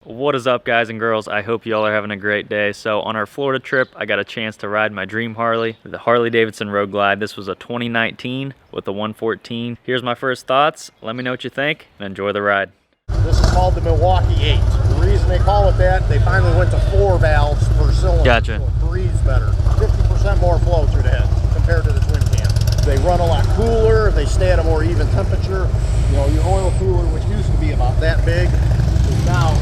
What is up, guys and girls? I hope you all are having a great day. So on our Florida trip, I got a chance to ride my dream Harley, the Harley Davidson Road Glide. This was a 2019 with the 114. Here's my first thoughts. Let me know what you think and enjoy the ride. This is called the Milwaukee 8. The reason they call it that, they finally went to 4 valves per cylinder. Gotcha. So it breathes better. 50% more flow through the head compared to the twin cam. They run a lot cooler. They stay at a more even temperature. You know, your oil cooler, which used to be about that big, is now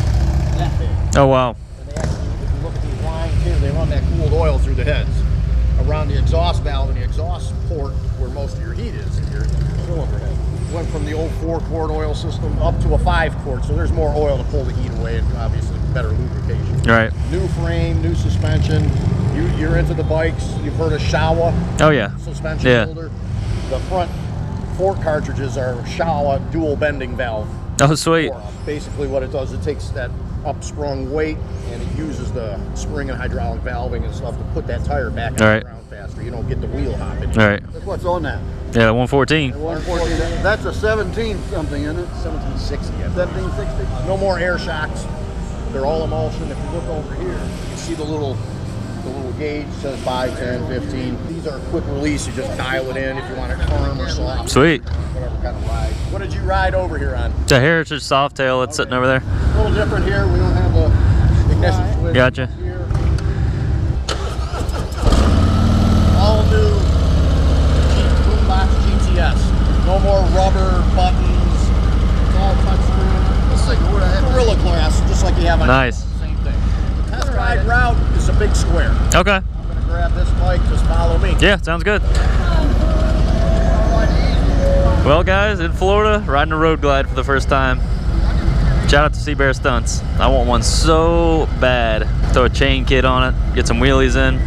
that big. Oh, wow. And they actually, if you look at these lines here, they run that cooled oil through the heads around the exhaust valve and the exhaust port where most of your heat is in your cylinder head. Went from the old 4-quart oil system up to a 5-quart, so there's more oil to pull the heat away and obviously better lubrication. Right. New frame, new suspension. You're into the bikes. You've heard of Showa. Oh, yeah. Suspension holder. The front fork cartridges are Showa dual bending valve. Oh, sweet. Basically what it does, it takes that upsprung weight and it uses the spring and hydraulic valving and stuff to put that tire back on the ground faster. You don't get the wheel hop in. All right. That's what's on that. Yeah, 114. 114. That's a 17 something, isn't it? 1760. 1760. No more air shocks. They're all emulsion. If you look over here, you can see the little gauge says 5, 10, 15. These are quick release. You just dial it in if you want it firm or soft. Sweet. Whatever kind of ride. What did you ride over here on? It's a Heritage Softail that's sitting over there. A little different here. We don't have the ignition switch. Gotcha. Here. All new boombox GTS. No more rubber buttons. It's all touchscreen. It's like Gorilla Glass, just like you have on. Nice. Same thing. The test ride route is a big square. Okay. I'm gonna grab this bike. Just follow me. Yeah, sounds good. Well, guys, in Florida, riding a road glide for the first time. Shout out to Sea Bear Stunts. I want one so bad. Throw a chain kit on it, get some wheelies in.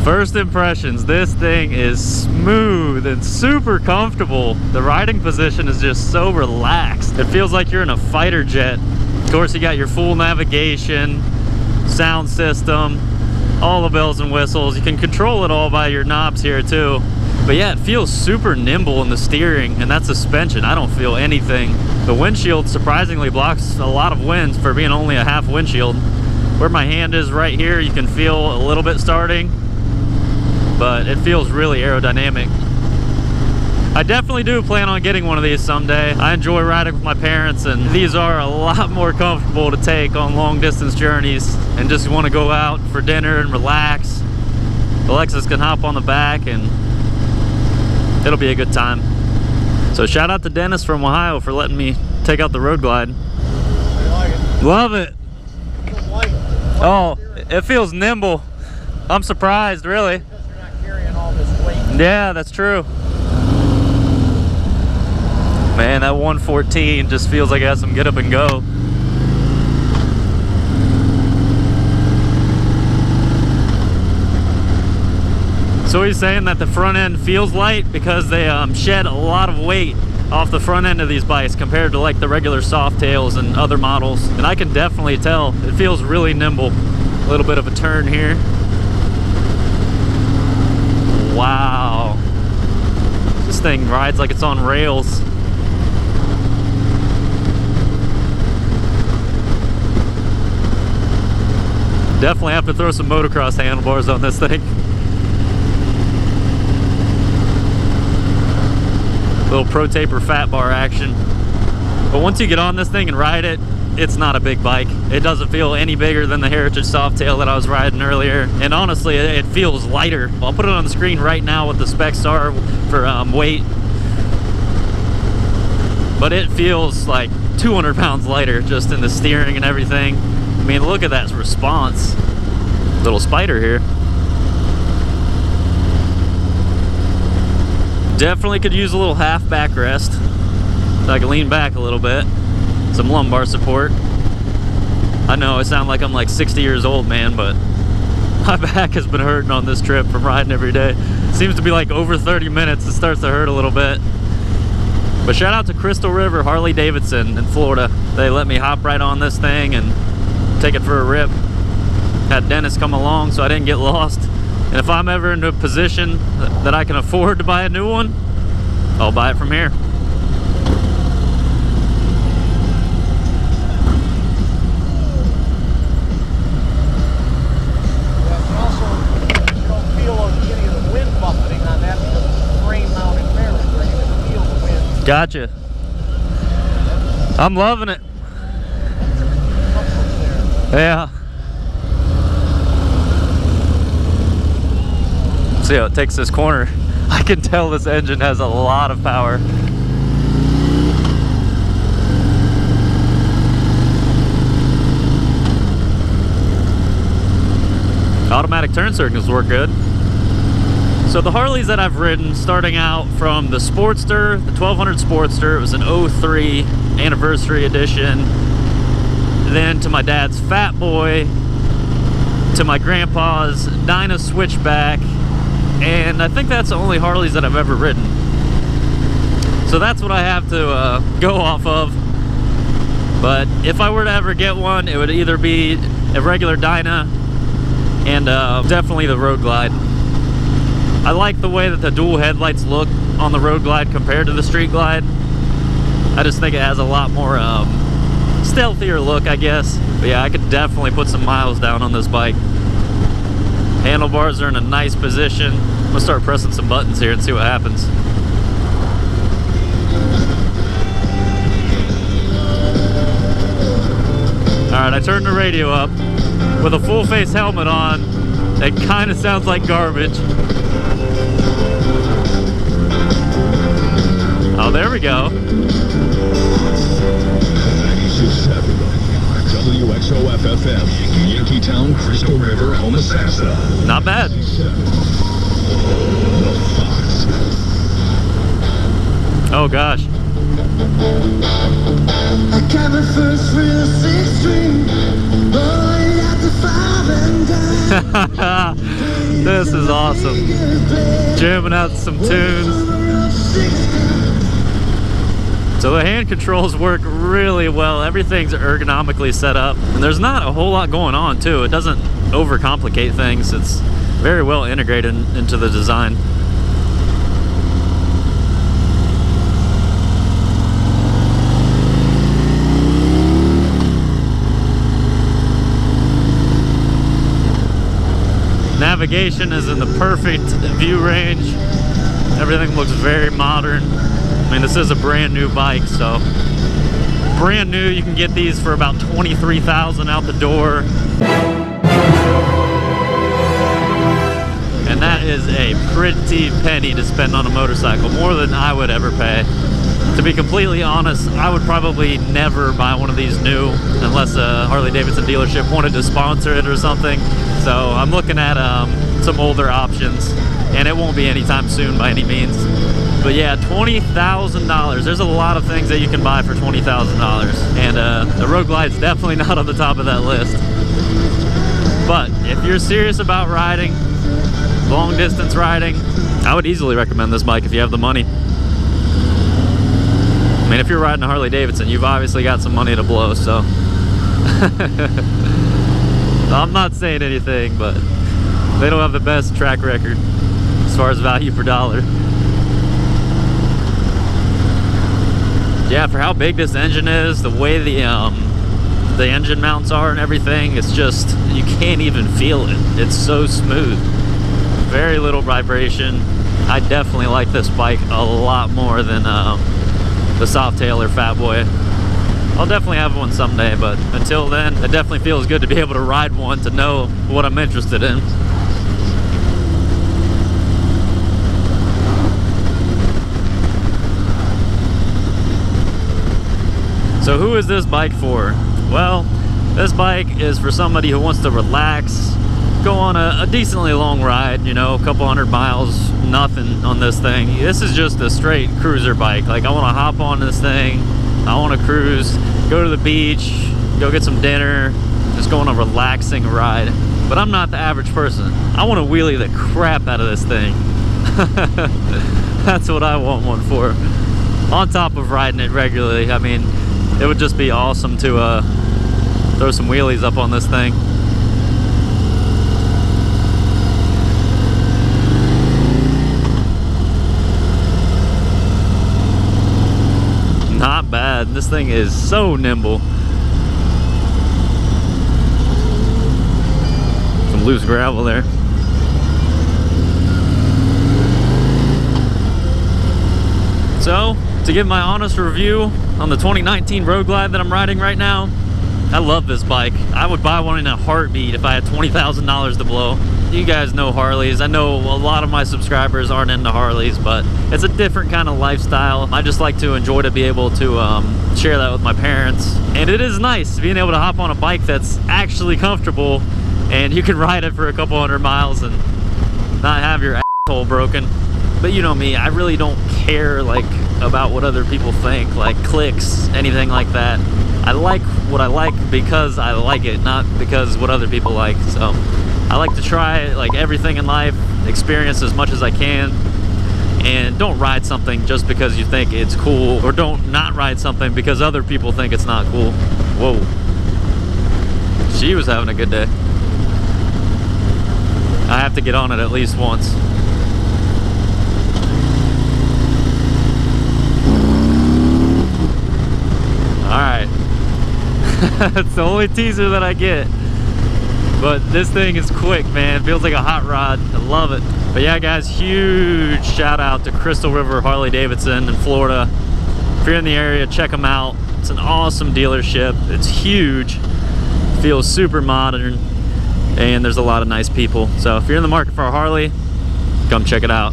First impressions, this thing is smooth and super comfortable. The riding position is just so relaxed. It feels like you're in a fighter jet. Of course, you got your full navigation, sound system, all the bells and whistles. You can control it all by your knobs here too. But yeah, it feels super nimble in the steering, and that suspension, I don't feel anything. The windshield surprisingly blocks a lot of wind for being only a half windshield. Where my hand is right here, you can feel a little bit starting, but it feels really aerodynamic. I definitely do plan on getting one of these someday. I enjoy riding with my parents, and these are a lot more comfortable to take on long distance journeys and just want to go out for dinner and relax. Alexis can hop on the back and it'll be a good time. So shout out to Dennis from Ohio for letting me take out the Road Glide. Like it. Love it. Light. Oh, it feels nimble. I'm surprised, really. Because you're not carrying all this weight. Yeah, that's true. Man, that 114 just feels like it has some get up and go. So he's saying that the front end feels light because they shed a lot of weight off the front end of these bikes compared to like the regular Softails and other models. And I can definitely tell it feels really nimble. A little bit of a turn here. Wow. This thing rides like it's on rails. Definitely have to throw some motocross handlebars on this thing. Little Pro Taper fat bar action. But once you get on this thing and ride it, it's not a big bike. It doesn't feel any bigger than the Heritage Softail that I was riding earlier. And honestly, it feels lighter. I'll put it on the screen right now what the specs are for weight. But it feels like 200 pounds lighter just in the steering and everything. I mean, look at that response. Little spider here. Definitely could use a little half backrest so I can lean back a little bit. Some lumbar support. I know I sound like I'm like 60 years old, man, but My back has been hurting on this trip from riding every day. Seems to be like over 30 minutes, it starts to hurt a little bit. But shout out to Crystal River Harley Davidson in Florida. They let me hop right on this thing and take it for a rip. Had Dennis come along so I didn't get lost. And if I'm ever in a position that I can afford to buy a new one, I'll buy it from here. Gotcha. I'm loving it. Yeah. See how it takes this corner. I can tell this engine has a lot of power. Automatic turn signals work good. So the Harleys that I've ridden, starting out from the Sportster, the 1200 Sportster, it was an 03 anniversary edition, then to my dad's Fat Boy, to my grandpa's Dyna Switchback, and I think that's the only Harleys that I've ever ridden. So that's what I have to go off of. But if I were to ever get one, it would either be a regular Dyna and definitely the Road Glide. I like the way that the dual headlights look on the Road Glide compared to the Street Glide. I just think it has a lot more stealthier look, I guess. But yeah, I could definitely put some miles down on this bike. Handlebars are in a nice position. I'm gonna start pressing some buttons here and see what happens. Alright, I turned the radio up. With a full face helmet on, it kind of sounds like garbage. Oh, there we go. 96.7 WXOF-FM, Yankeetown, Crystal River, Homosassa. Not bad. The Fox. Oh gosh. I got my first real six string, rolling out the 5 and dime. This is awesome. Jamming out some tunes. So the hand controls work really well. Everything's ergonomically set up. And there's not a whole lot going on too. It doesn't overcomplicate things. It's very well integrated into the design. Navigation is in the perfect view range. Everything looks very modern. I mean, this is a brand new bike, so brand new. You can get these for about $23,000 out the door. And that is a pretty penny to spend on a motorcycle, more than I would ever pay. To be completely honest, I would probably never buy one of these new unless a Harley Davidson dealership wanted to sponsor it or something. So I'm looking at some older options, and it won't be anytime soon by any means. But yeah, $20,000. There's a lot of things that you can buy for $20,000, and the Road Glide's definitely not on the top of that list. But if you're serious about riding, long distance riding, I would easily recommend this bike if you have the money. I mean, if you're riding a Harley Davidson, you've obviously got some money to blow, so. I'm not saying anything, but they don't have the best track record as far as value per dollar. Yeah, for how big this engine is, the way the engine mounts are and everything, it's just, you can't even feel it. It's so smooth. Very little vibration. I definitely like this bike a lot more than the Softail or Fat Boy. I'll definitely have one someday, but until then, it definitely feels good to be able to ride one to know what I'm interested in. So who is this bike for? Well, this bike is for somebody who wants to relax, go on a decently long ride, you know, a couple 100 miles, nothing on this thing. This is just a straight cruiser bike. Like, I want to hop on this thing, I want to cruise, go to the beach, go get some dinner, just go on a relaxing ride. but I'm not the average person. I want to wheelie the crap out of this thing. That's what I want one for. On top of riding it regularly. I mean, it would just be awesome to throw some wheelies up on this thing. Not bad. This thing is so nimble. Some loose gravel there. So, to give my honest review on the 2019 Road Glide that I'm riding right now, I love this bike. I would buy one in a heartbeat if I had $20,000 to blow. You guys know Harleys. I know a lot of my subscribers aren't into Harleys, but it's a different kind of lifestyle. I just like to enjoy to be able to share that with my parents. And it is nice being able to hop on a bike that's actually comfortable and you can ride it for a couple hundred miles and not have your asshole broken. But you know me, I really don't care like about what other people think, like clicks, anything like that. I like what I like because I like it, not because what other people like. So I like to try like everything in life, experience as much as I can, and don't ride something just because you think it's cool, or don't not ride something because other people think it's not cool. Whoa. She was having a good day. I have to get on it at least once. Alright. That's the only teaser that I get. But this thing is quick, man. It feels like a hot rod. I love it. But yeah, guys, huge shout out to Crystal River Harley Davidson in Florida. If you're in the area, check them out. It's an awesome dealership. It's huge. Feels super modern. And there's a lot of nice people. So if you're in the market for a Harley, come check it out.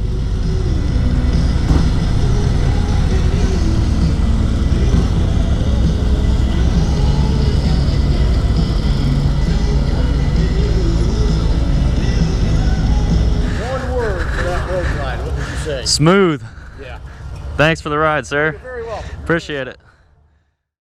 Smooth. Yeah. Thanks for the ride, sir. You're very welcome. Appreciate it.